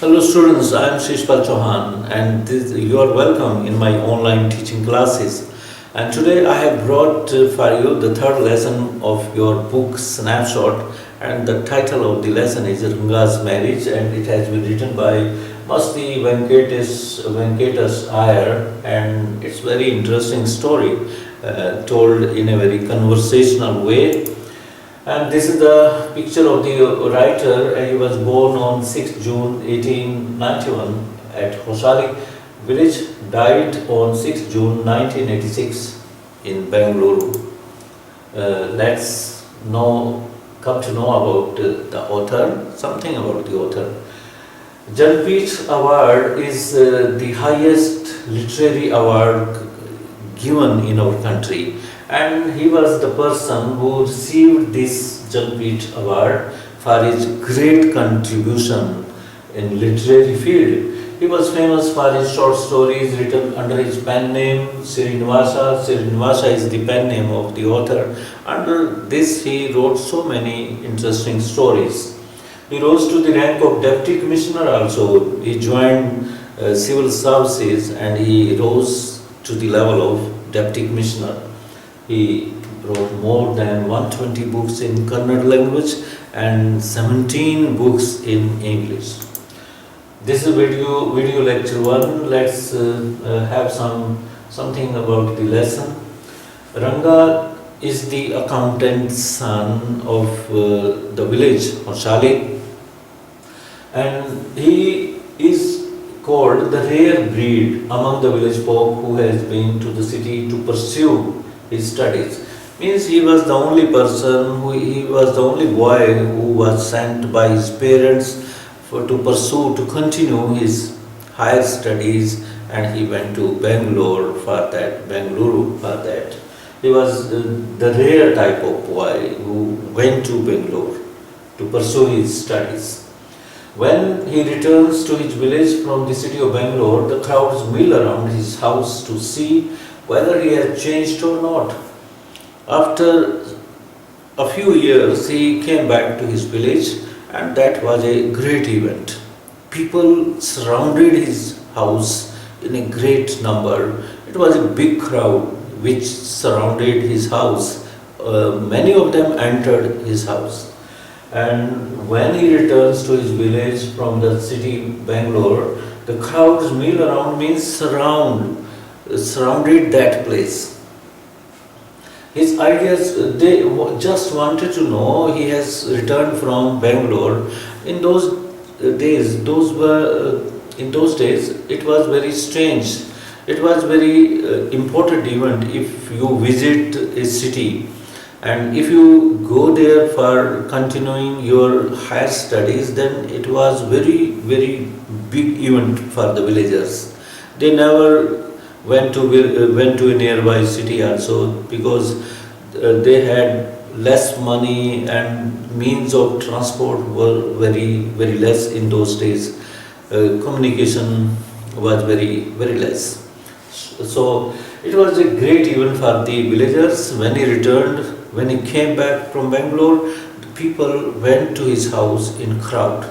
Hello students, I am Shishpal Chauhan and you are welcome in my online teaching classes. And today I have brought for you the third lesson of your book Snapshot, and the title of the lesson is Ranga's Marriage, and it has been written by Masti Venkatas Iyer, and it's very interesting story told in a very conversational way. And this is the picture of the writer. He was born on 6th June 1891 at Hosari village, died on 6th June 1986 in Bangalore. Let's come to know about the author, something about the author. Jnanpith Award is the highest literary award given in our country, and he was the person who received this Jnanpith Award for his great contribution in literary field. He was famous for his short stories written under his pen name Srinivasa. Srinivasa is the pen name of the author. Under this he wrote so many interesting stories. He rose to the rank of Deputy Commissioner also. He joined civil services and he rose to the level of Deputy Commissioner. He wrote more than 120 books in Kannada language and 17 books in English. This is video lecture 1. Let's have something about the lesson. Ranga is the accountant's son of the village Hoshali, and he is called the rare breed among the village folk who has been to the city to pursue his studies. Means he was the only person he was the only boy who was sent by his parents to continue his higher studies, and he went to Bangalore for that. He was the rare type of boy who went to Bangalore to pursue his studies. When he returns to his village from the city of Bangalore, the crowds mill around his house to see whether he has changed or not. After a few years, he came back to his village, and that was a great event. People surrounded his house in a great number. It was a big crowd which surrounded his house. Many of them entered his house. And when he returns to his village from the city Bangalore, the crowds mill around means surrounded that place. His ideas, they just wanted to know. He has returned from Bangalore. In those days, it was very strange. It was very important event if you visit a city, and if you go there for continuing your higher studies, then it was very big event for the villagers. They never went to a nearby city also, because they had less money and means of transport were very less in those days. Communication was very less. So it was a great event for the villagers. When he came back from Bangalore, the people went to his house in crowd.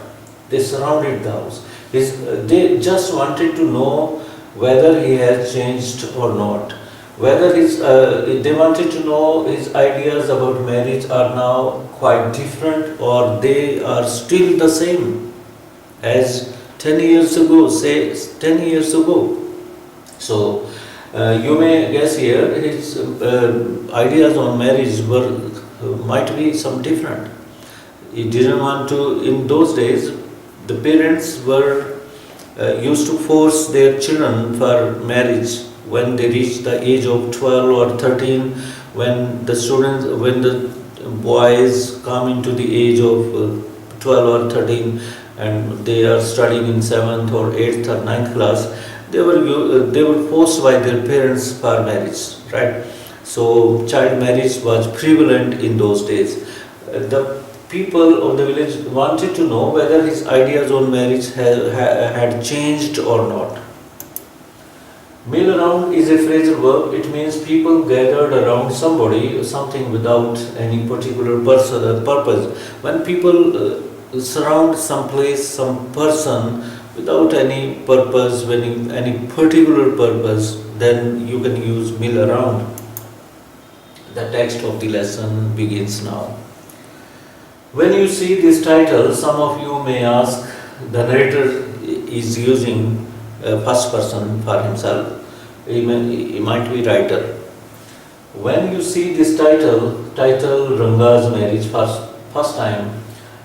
They surrounded the house. They just wanted to know whether he has changed or not. They wanted to know his ideas about marriage are now quite different, or they are still the same as 10 years ago, say 10 years ago. So you may guess here his ideas on marriage might be some different. He didn't want to. In those days, the parents were used to force their children for marriage when they reached the age of 12 or 13. When the boys come into the age of 12 or 13 and they are studying in 7th or 8th or 9th class, they were forced by their parents for marriage, right? So child marriage was prevalent in those days. The people of the village wanted to know whether his ideas on marriage had changed or not. Mill around is a phrasal verb. It means people gathered around somebody or something without any particular purpose. When people surround some place, some person without any purpose, any particular purpose, then you can use mill around. The text of the lesson begins now. When you see this title, some of you may ask, the narrator is using first person for himself. He might be writer. When you see this title Ranga's marriage first time,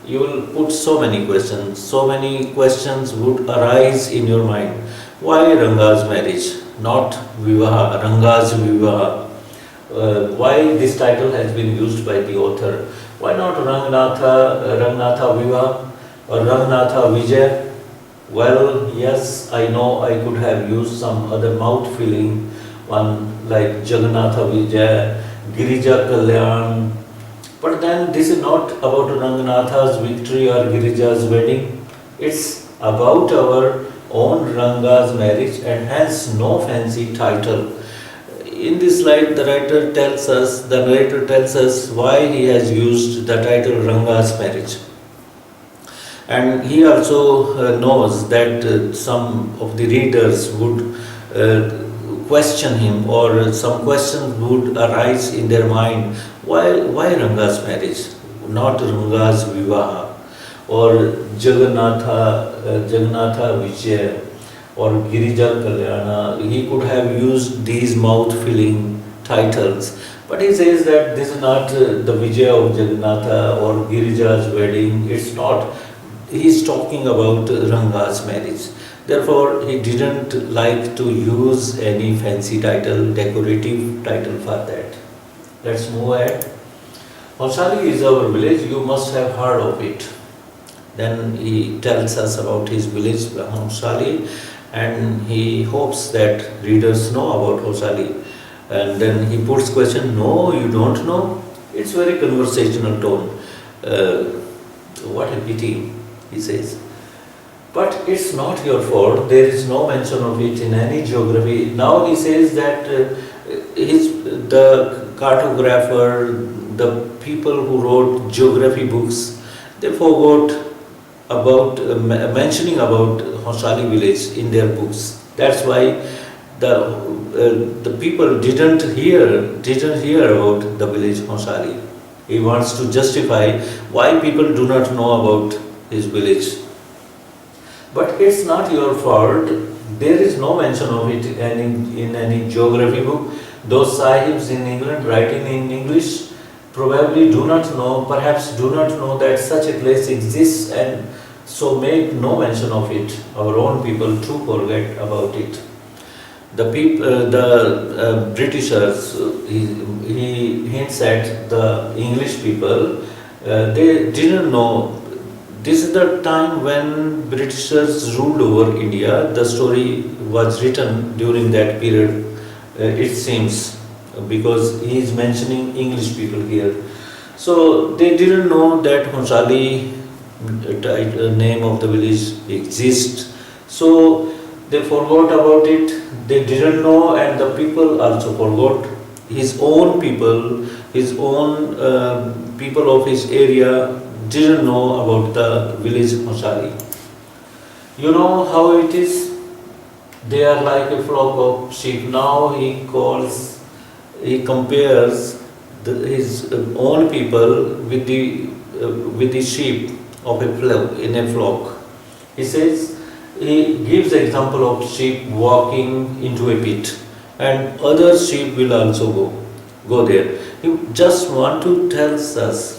you will put so many questions. So many questions would arise in your mind. Why Ranga's marriage, not Vivaha, Ranga's Vivaha? Why this title has been used by the author? Why not Rangnatha Vivaha or Rangnatha Vijay? Well, yes, I know I could have used some other mouth-filling one like Jagannatha Vijay, Girija Kalyan. But then this is not about Ranganatha's victory or Girija's wedding. It's about our own Ranga's marriage, and hence no fancy title. In this slide, the narrator tells us why he has used the title Ranga's marriage. And he also knows that some of the readers would question him, or some questions would arise in their mind. Why Ranga's marriage, not Ranga's Vivaha, or Jagannatha Vijay, or Girija Kalyana? He could have used these mouth-filling titles, but he says that this is not the Vijay of Jagannatha or Girija's wedding. It's not. He is talking about Ranga's marriage. Therefore, he didn't like to use any fancy title, decorative title for that. Let's move ahead. Honsali is our village. You must have heard of it. Then he tells us about his village, Honsali, and he hopes that readers know about Honsali. And then he puts question, no, you don't know? It's very conversational tone. What a pity, he says. But it's not your fault. There is no mention of it in any geography. Now he says that the cartographer, the people who wrote geography books, they forgot about mentioning about Honsali village in their books. That's why the people didn't hear about the village Honsali. He wants to justify why people do not know about his village. But it's not your fault. There is no mention of it in any geography book. Those sahibs in England writing in English probably do not know, perhaps do not know that such a place exists, and so make no mention of it. Our own people too forget about it. The Britishers, he hints at the English people, they didn't know. This is the time when Britishers ruled over India. The story was written during that period, it seems, because he is mentioning English people here. So they didn't know that Honsali, name of the village, exists. So they forgot about it. They didn't know, and the people also forgot. His own people, people of his area didn't know about the village Honsali. You know how it is? They are like a flock of sheep. Now he compares his own people with the sheep of in a flock. He says, he gives the example of sheep walking into a pit, and other sheep will also go there. He just want to tell us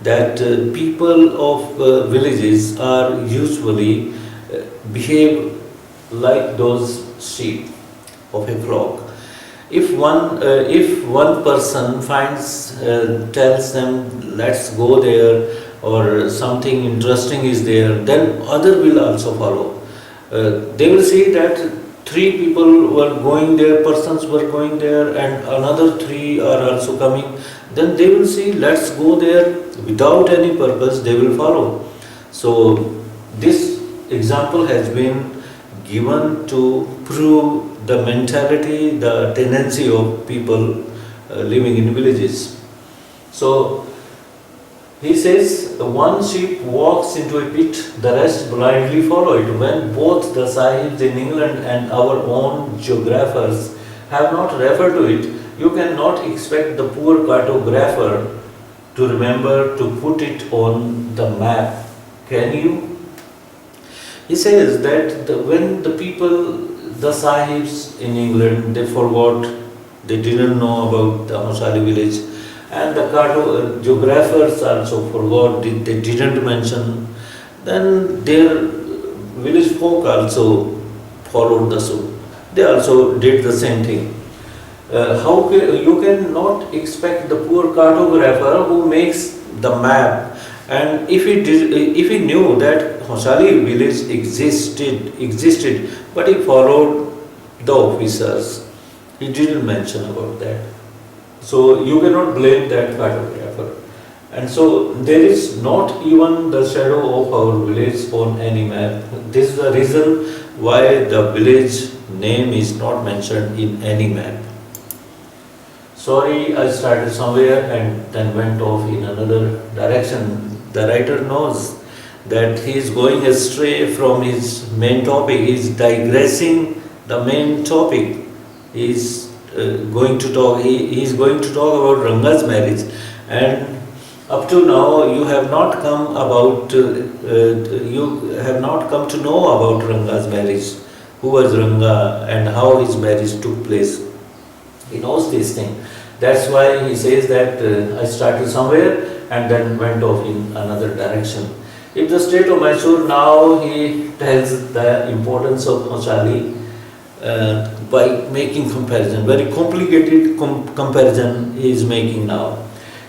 that people of villages are usually behave like those sheep of a flock. If one person tells them, let's go there, or something interesting is there, then other will also follow. They will see that 3 people were going there, persons were going there, and another 3 are also coming. Then they will see, let's go there, without any purpose, they will follow. So this example has been given to prove the mentality, the tendency of people living in villages. So He says, one sheep walks into a pit, the rest blindly follow it. When both the Sahibs in England and our own geographers have not referred to it, you cannot expect the poor cartographer to remember to put it on the map. Can you? He says that when the people, the Sahibs in England, they forgot, they didn't know about the Hosali village, and the geographers also forgot, they didn't mention, then their village folk also followed the suit. They also did the same thing. You cannot expect the poor cartographer who makes the map, and if he knew that Hosali village existed, but he followed the officers, he didn't mention about that. So you cannot blame that cartographer. And so there is not even the shadow of our village on any map. This is the reason why the village name is not mentioned in any map. Sorry, I started somewhere and then went off in another direction. The writer knows that he is going astray from his main topic. He is digressing the main topic. He is going to talk about Ranga's marriage, and up to now you have not come to know about Ranga's marriage. Who was Ranga and how his marriage took place? He knows this thing. That's why he says that I started somewhere and then went off in another direction. In the state of Mysore, now he tells the importance of Hosali by making comparison. Very complicated comparison he is making now.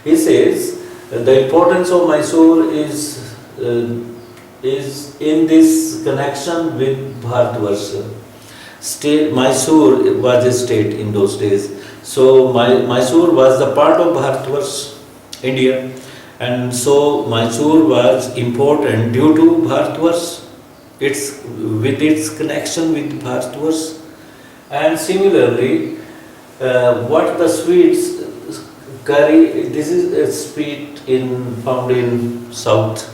He says the importance of Mysore is in this connection with Bharatvarsha. Mysore was a state in those days. So Mysore was the part of Bharatvarsha, India, and so Mysore was important due to Bharatvarsha, with its connection with Bharatvarsha. And similarly, what the Swedes carry, this is a sweet found in South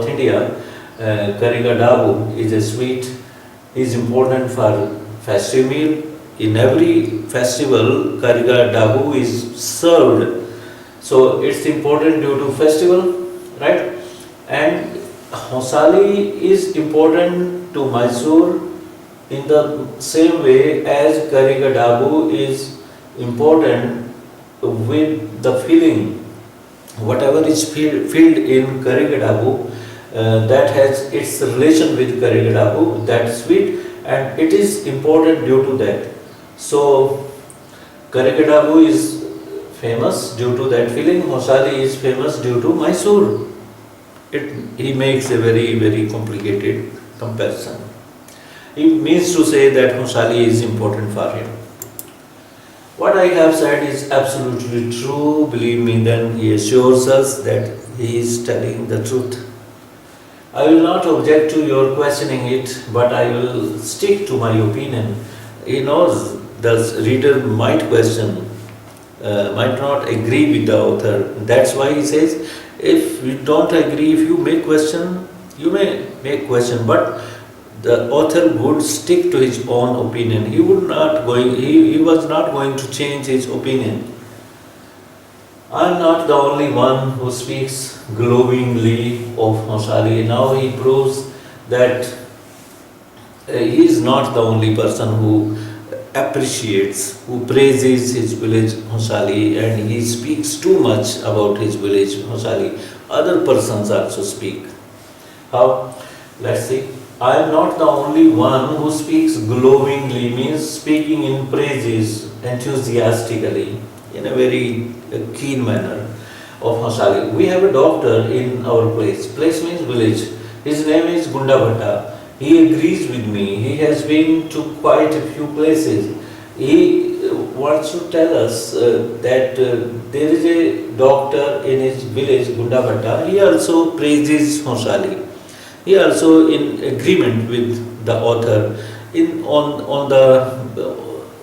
India. Kariga Dabu is a sweet, is important for festive meal. In every festival, Kariga Dabu is served. So it's important due to festival, right? And Hosali is important to Mysore in the same way as Kariga Dabu is important with the filling. Whatever is filled in Kariga Dabu, that has its relation with Kariga Dabu, that sweet, and it is important due to that. So Kariga Dabu is famous due to that filling. Hosali is famous due to Mysore. He makes a very, very complicated comparison. He means to say that Hosali is important for him. What I have said is absolutely true. Believe me, then he assures us that he is telling the truth. I will not object to your questioning it, but I will stick to my opinion. He knows the reader might question, might not agree with the author. That's why he says, if you don't agree, if you make question, you may make question, but the author would stick to his own opinion. He was not going to change his opinion. I am not the only one who speaks glowingly of Hosali. Now he proves that he is not the only person who appreciates, who praises his village Hosali, and he speaks too much about his village Hosali. Other persons also speak. How? Let's see. I am not the only one who speaks glowingly, means speaking in praises enthusiastically, in a very keen manner of Hosali. We have a doctor in our place. Place means village. His name is Gunda Bhatta. He agrees with me. He has been to quite a few places. He wants to tell us that there is a doctor in his village, Gunda Bhatta. He also praises Hosali. He also in agreement with the author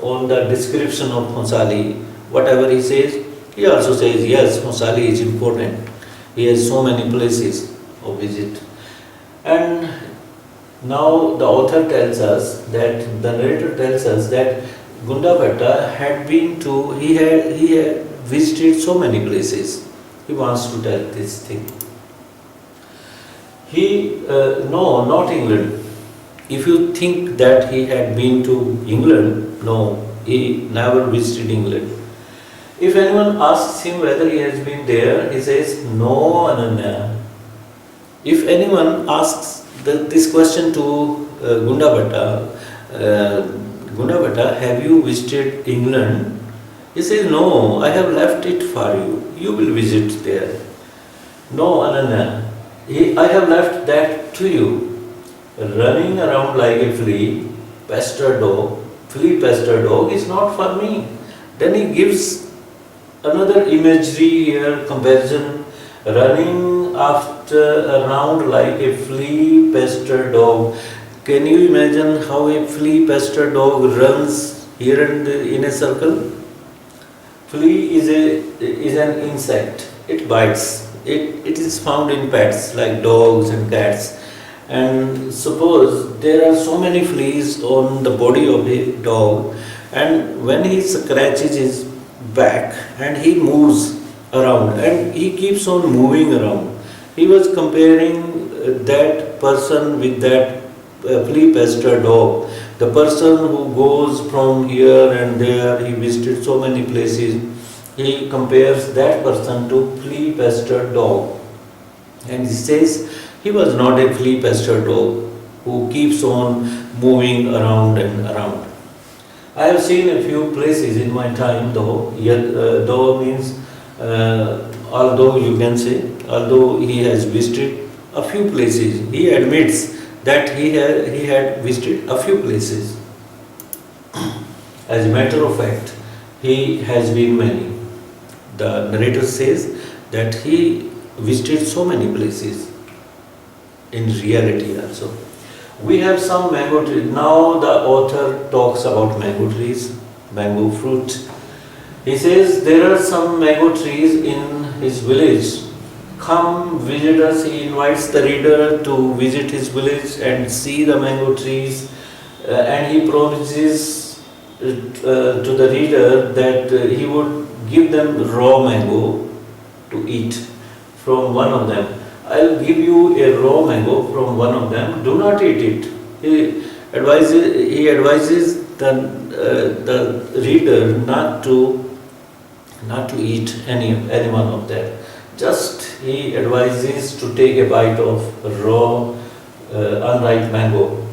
on the description of Hosali. Whatever he says, he also says yes, Hosali is important. He has so many places of visit. And now the author tells us that, the narrator tells us that Gundabhatta had been to, he had visited so many places. He wants to tell this thing. No, not England. If you think that he had been to England, no, he never visited England. If anyone asks him whether he has been there, he says, no, Ananya. If anyone asks this question to Gundabhatta, Gundabhatta, have you visited England? He says, no, I have left it for you. You will visit there. No, Ananya, I have left that to you. Running around like a flea pester dog is not for me. Then he gives another imagery here, comparison. Running around like a flea pester dog. Can you imagine how a flea pester dog runs here and in a circle? Flea is an insect. It bites. It is found in pets like dogs and cats. And suppose there are so many fleas on the body of a dog, and when he scratches his back and he moves around and he keeps on moving around, he was comparing that person with that flea pester dog. The person who goes from here and there, he visited so many places, he compares that person to flea pester dog. And he says he was not a flea pester dog who keeps on moving around and around. I have seen a few places in my time, though, though means although you can say, although he has visited a few places, he admits that he had visited a few places. As a matter of fact, he has been many. The narrator says that he visited so many places in reality also. We have some mango trees. Now the author talks about mango trees, mango fruit. He says there are some mango trees in his village. Come visit us. He invites the reader to visit his village and see the mango trees, and he promises to the reader that he would give them raw mango to eat from one of them. I'll give you a raw mango from one of them. Do not eat it. He advises the reader not to eat any one of them. Just he advises to take a bite of raw unripe mango.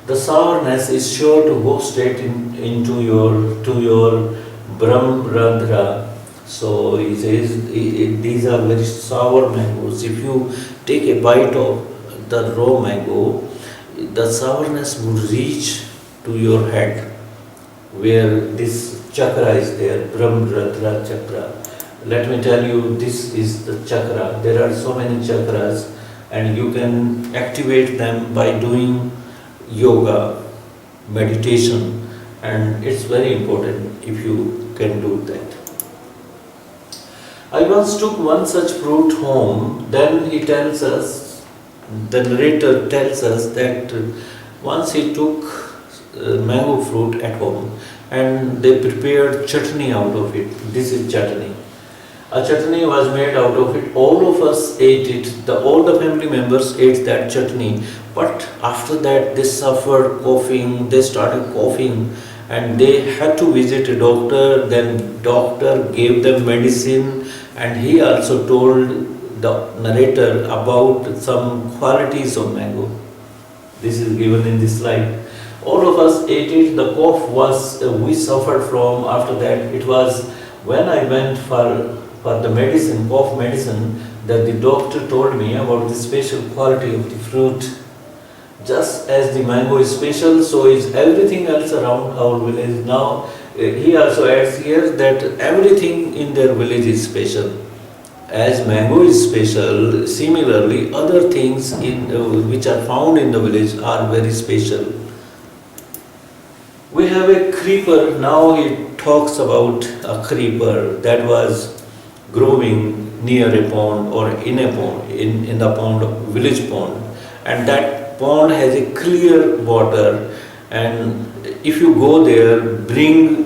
The sourness is sure to go straight into your Brahmrandhra. So he says these are very sour mangoes. If you take a bite of the raw mango, the sourness would reach to your head, where this chakra is there, Brahmrandhra chakra. Let me tell you, this is the chakra. There are so many chakras, and you can activate them by doing yoga, meditation, and it's very important if you can do that. I once took one such fruit home. Then he tells us, the narrator tells us that once he took mango fruit at home and they prepared chutney out of it. This is chutney. A chutney was made out of it. All of us ate it. All the family members ate that chutney. But after that, they suffered coughing. They started coughing, and they had to visit a doctor. Then doctor gave them medicine, and he also told the narrator about some qualities of mango. This is given in this slide. All of us ate it. The cough was we suffered from. After that, it was when I went for the medicine, cough medicine, that the doctor told me about the special quality of the fruit. Just as the mango is special, so is everything else around our village. Now, he also adds here that everything in their village is special. As mango is special, similarly, other things which are found in the village are very special. We have a creeper. Now he talks about a creeper that was growing near a pond or in a pond, in the pond, village pond, and that pond has a clear water, and if you go there, bring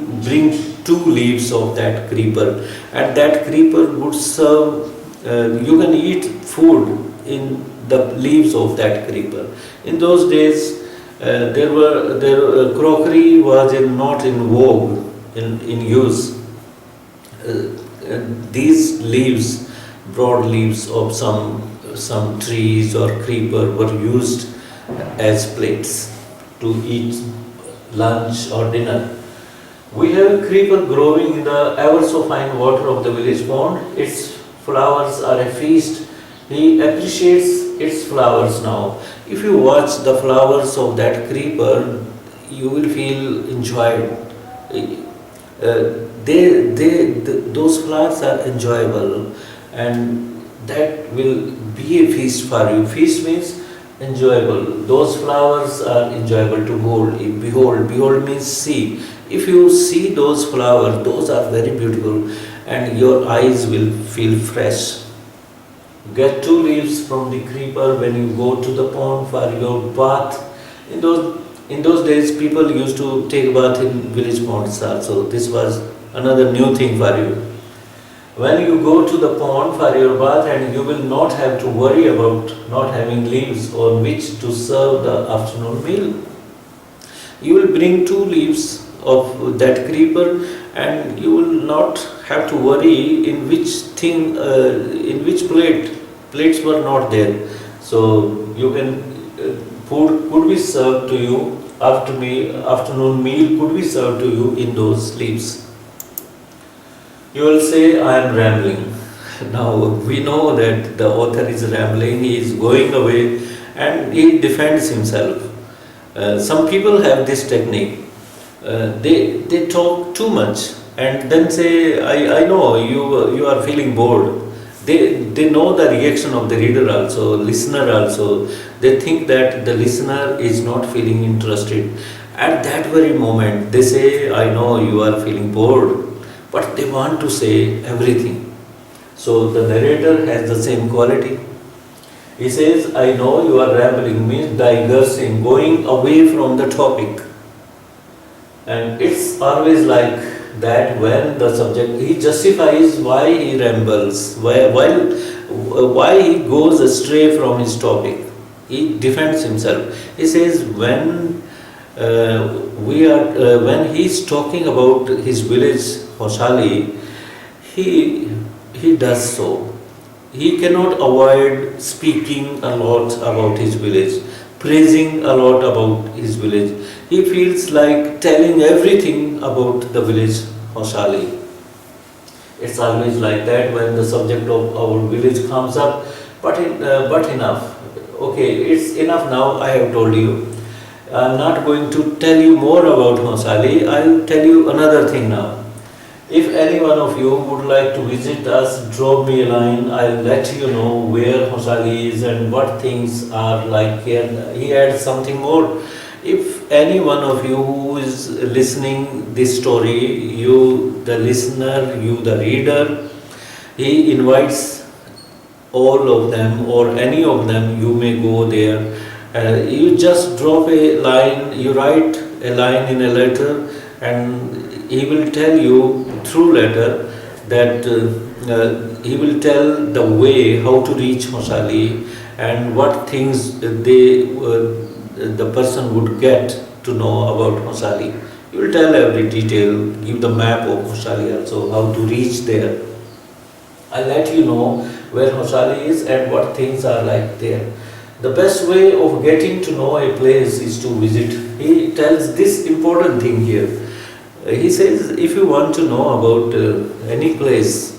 2 leaves of that creeper, and that creeper would serve, you can eat food in the leaves of that creeper. In those days, crockery was not in vogue, in use. These leaves, broad leaves of some trees or creeper, were used as plates to eat lunch or dinner. We have a creeper growing in the ever so fine water of the village pond. Its flowers are a feast. He appreciates its flowers now. If you watch the flowers of that creeper, you will feel enjoyed. Those flowers are enjoyable, and that will be a feast for you. Feast means enjoyable. Those flowers are enjoyable to behold. Behold means see. If you see those flowers, those are very beautiful, and your eyes will feel fresh. Get 2 leaves from the creeper when you go to the pond for your bath. In those days, people used to take bath in village ponds also. This was another new thing for you. When you go to the pond for your bath, and you will not have to worry about not having leaves on which to serve the afternoon meal. You will bring 2 leaves of that creeper, and you will not have to worry in which plates were not there. So you can food could be served to you afternoon meal could be served to you in those leaves. You will say, I am rambling. Now we know that the author is rambling, he is going away, and he defends himself. Some people have this technique. They talk too much and then say, I know you are feeling bored. They know the reaction of the reader also, listener also. They think that the listener is not feeling interested. At that very moment, they say, I know you are feeling bored, but they want to say everything. So the narrator has the same quality. He says, I know you are rambling, means digressing, going away from the topic. And it's always like that when the subject, he justifies why he rambles, why he goes astray from his topic. He defends himself. He says when when he's talking about his village Hoshali, he does so. He cannot avoid speaking a lot about his village, praising a lot about his village. He feels like telling everything about the village Hoshali. It's always like that when the subject of our village comes up, but enough. Okay, it's enough now, I have told you. I'm not going to tell you more about Hoshali, I'll tell you another thing now. If any one of you would like to visit us, drop me a line. I'll let you know where Hoshali is and what things are like here. He adds something more. If any one of you who is listening this story, you the listener, you the reader, he invites all of them or any of them, you may go there. You just drop a line, you write a line in a letter, and he will tell you through letter that he will tell the way how to reach Hoshali and what things the person would get to know about Hoshali. He will tell every detail, give the map of Hoshali also, how to reach there. I'll let you know where Hoshali is and what things are like there. The best way of getting to know a place is to visit. He tells this important thing here. He says, if you want to know about any place,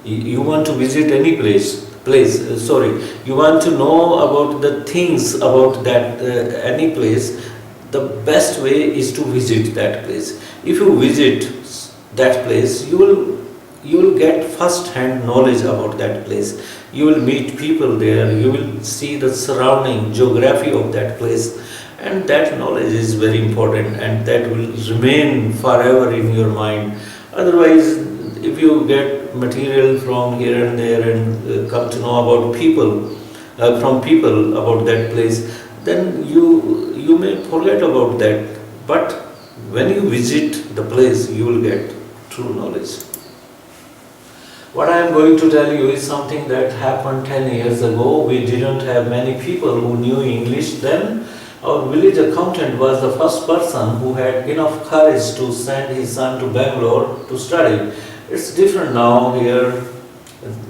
you want to visit any you want to know about the things about that any place, the best way is to visit that place. If you visit that place, you will get first-hand knowledge about that place. You will meet people there, you will see the surrounding geography of that place. And that knowledge is very important and that will remain forever in your mind. Otherwise, if you get get material from here and there and come to know about people, from people about that place, then you may forget about that. But when you visit the place, you will get true knowledge. What I am going to tell you is something that happened 10 years ago. We didn't have many people who knew English then. Our village accountant was the first person who had enough courage to send his son to Bangalore to study. It's different now here.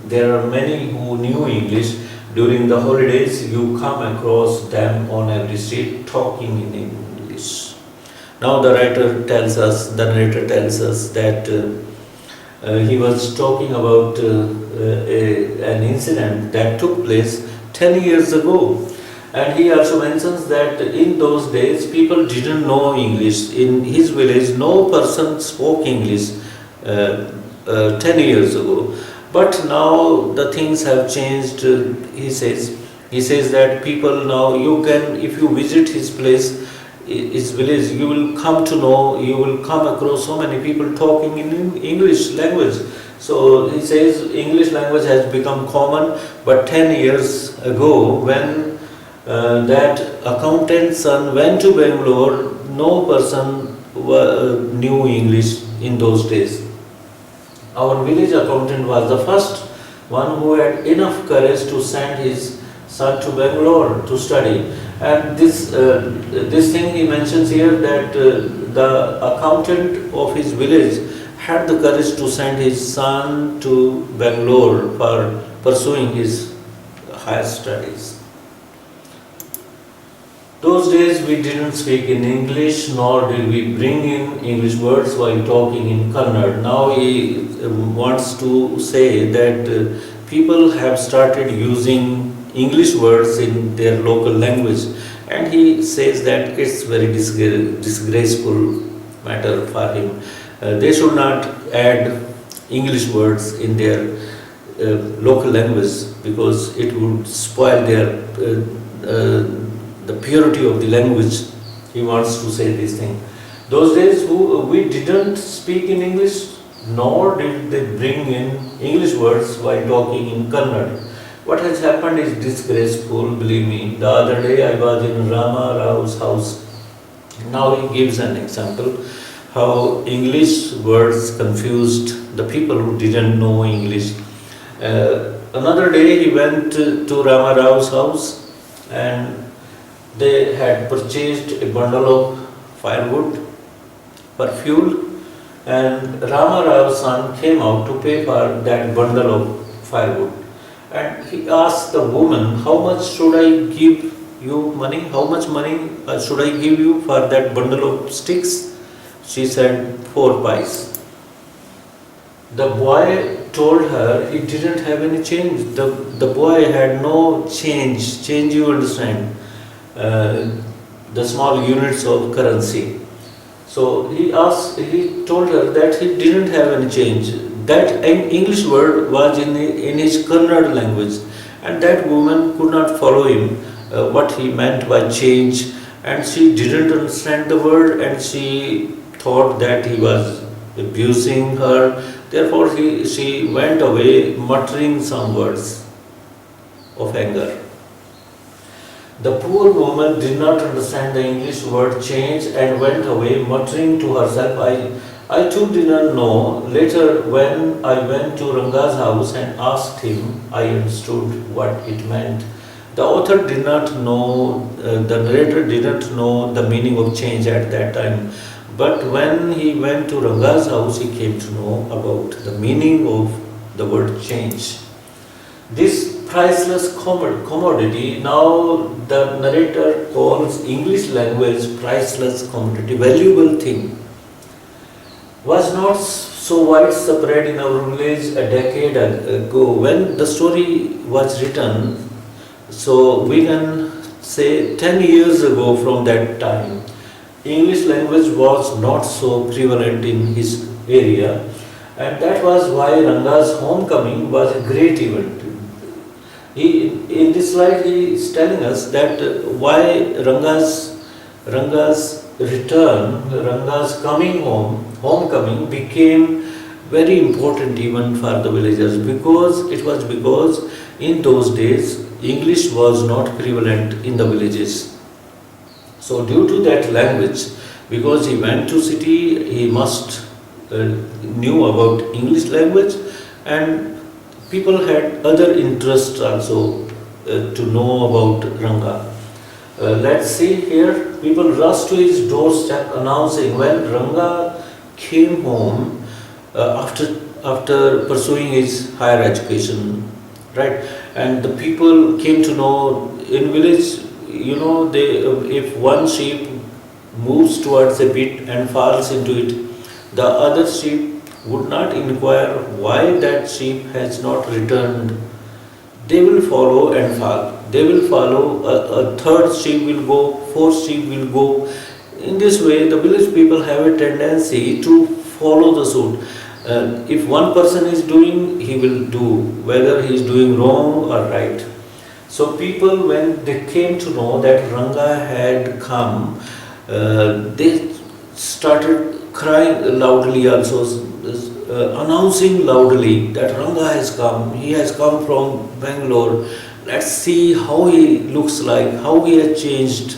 There are many who knew English. During the holidays, you come across them on every street talking in English. Now the narrator tells us that he was talking about an incident that took place 10 years ago. And he also mentions that in those days, people didn't know English. In his village, no person spoke English 10 years ago. But now the things have changed, he says. He says that people now, you can, if you visit his place, his village, you will come to know, you will come across so many people talking in English language. So he says English language has become common, but 10 years ago, when that accountant's son went to Bangalore, no person knew English in those days. Our village accountant was the first one who had enough courage to send his son to Bangalore to study. And this thing he mentions here, that the accountant of his village had the courage to send his son to Bangalore for pursuing his higher studies. Those days we didn't speak in English, nor did we bring in English words while talking in Kannada. Now he wants to say that people have started using English words in their local language, and he says that it's very disgraceful matter for him. They should not add English words in their local language, because it would spoil their the purity of the language. He wants to say this thing. Those days we didn't speak in English, nor did they bring in English words while talking in Kannada. What has happened is disgraceful, believe me. The other day I was in Rama Rao's house. Now he gives an example how English words confused the people who didn't know English. Another day he went to Rama Rao's house, and they had purchased a bundle of firewood for fuel, and Rama Rao's son came out to pay for that bundle of firewood. And he asked the woman, how much should I give you money? How much money should I give you for that bundle of sticks? She said, 4 pice. The boy told her he didn't have any change. The boy had no change. Change, you understand, the small units of currency. So he told her that he didn't have any change. That English word was in his Kannada language, and that woman could not follow him, what he meant by change, and she didn't understand the word, and she thought that he was abusing her. Therefore she went away muttering some words of anger. The poor woman did not understand the English word change and went away muttering to herself, I too did not know. Later, when I went to Ranga's house and asked him, I understood what it meant. The author did not know, the narrator did not know the meaning of change at that time. But when he went to Ranga's house, he came to know about the meaning of the word change. This priceless commodity, now the narrator calls English language priceless commodity, valuable thing, was not so widespread in our village a decade ago. When the story was written, so we can say 10 years ago from that time, English language was not so prevalent in his area, and that was why Ranga's homecoming was a great event. In this slide he is telling us that why Ranga's return, Ranga's coming home, homecoming became very important even for the villagers, because in those days English was not prevalent in the villages. So due to that language, because he went to city, he must knew about English language, and people had other interests also to know about Ranga. Let's see here, people rushed to his doorstep announcing when Ranga came home after pursuing his higher education, right? And the people came to know in village, if one sheep moves towards a pit and falls into it, the other sheep would not inquire why that sheep has not returned. They will follow and fall. They will follow, a third sheep will go, fourth sheep will go. In this way, the village people have a tendency to follow the suit. If one person is doing, he will do, whether he is doing wrong or right. So people, when they came to know that Ranga had come, they started crying loudly also, announcing loudly that Ranga has come, he has come from Bangalore. Let's see how he looks like, how he has changed.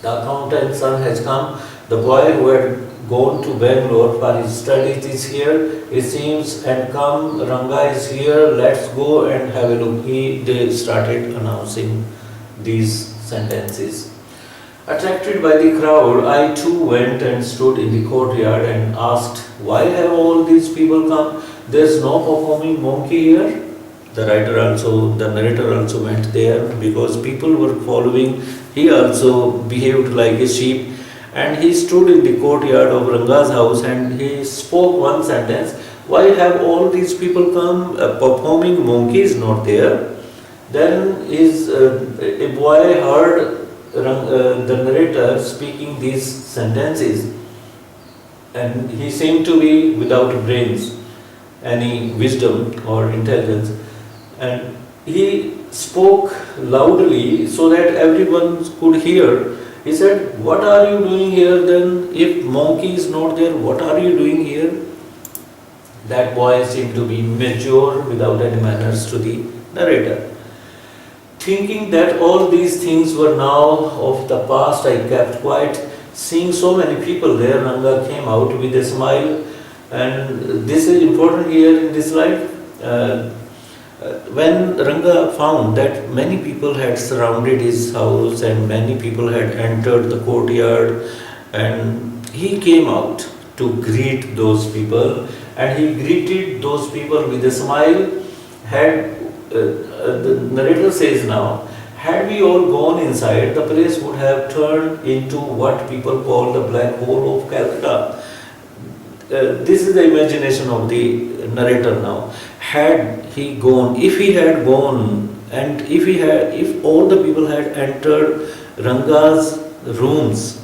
The accountant's son has come, the boy who had gone to Bangalore for his studies is here, it seems, and come, Ranga is here, let's go and have a look. They started announcing these sentences. Attracted by the crowd, I too went and stood in the courtyard and asked, why have all these people come? There's no performing monkey here. The narrator also went there because people were following. He also behaved like a sheep, and he stood in the courtyard of Ranga's house and he spoke one sentence, why have all these people come? A performing monkey is not there. Then a boy heard the narrator speaking these sentences, and he seemed to be without brains, any wisdom or intelligence, and he spoke loudly so that everyone could hear. He said, what are you doing here then? If monkey is not there, what are you doing here? That boy seemed to be mature without any manners to the narrator. Thinking that all these things were now of the past, I kept quiet. Seeing so many people there, Ranga came out with a smile, and this is important here in this slide. When Ranga found that many people had surrounded his house and many people had entered the courtyard, and he came out to greet those people, and he greeted those people with a smile. The narrator says now, had we all gone inside, the place would have turned into what people call the black hole of Calcutta. This is the imagination of the narrator now. Had he gone, if he had gone, and if all the people had entered Ranga's rooms,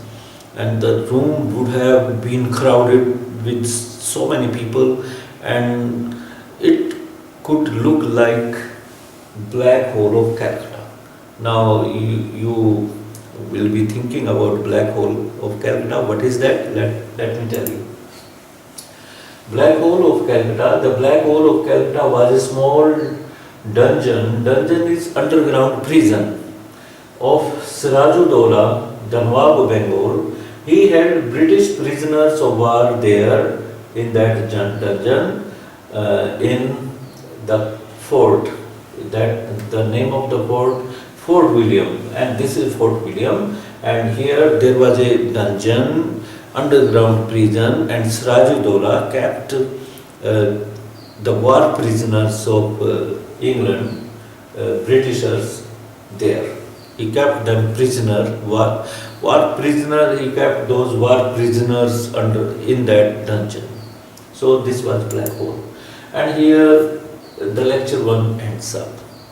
and the room would have been crowded with so many people, and it could look like black hole of Calcutta. Now you will be thinking about black hole of Calcutta. What is that? Let me tell you. Black hole of Calcutta. The black hole of Calcutta was a small dungeon. Dungeon is underground prison of Sirajuddaulah, the Nawab of Bengal. He had British prisoners of war there in that dungeon, in the fort. That the name of the Fort William, and this is Fort William, and here there was a dungeon, underground prison, and Sirajuddaulah kept the war prisoners of England, Britishers, there. He kept them prisoner, war prisoner. He kept those war prisoners in that dungeon. So this was black hole, and here the lecture one ends up.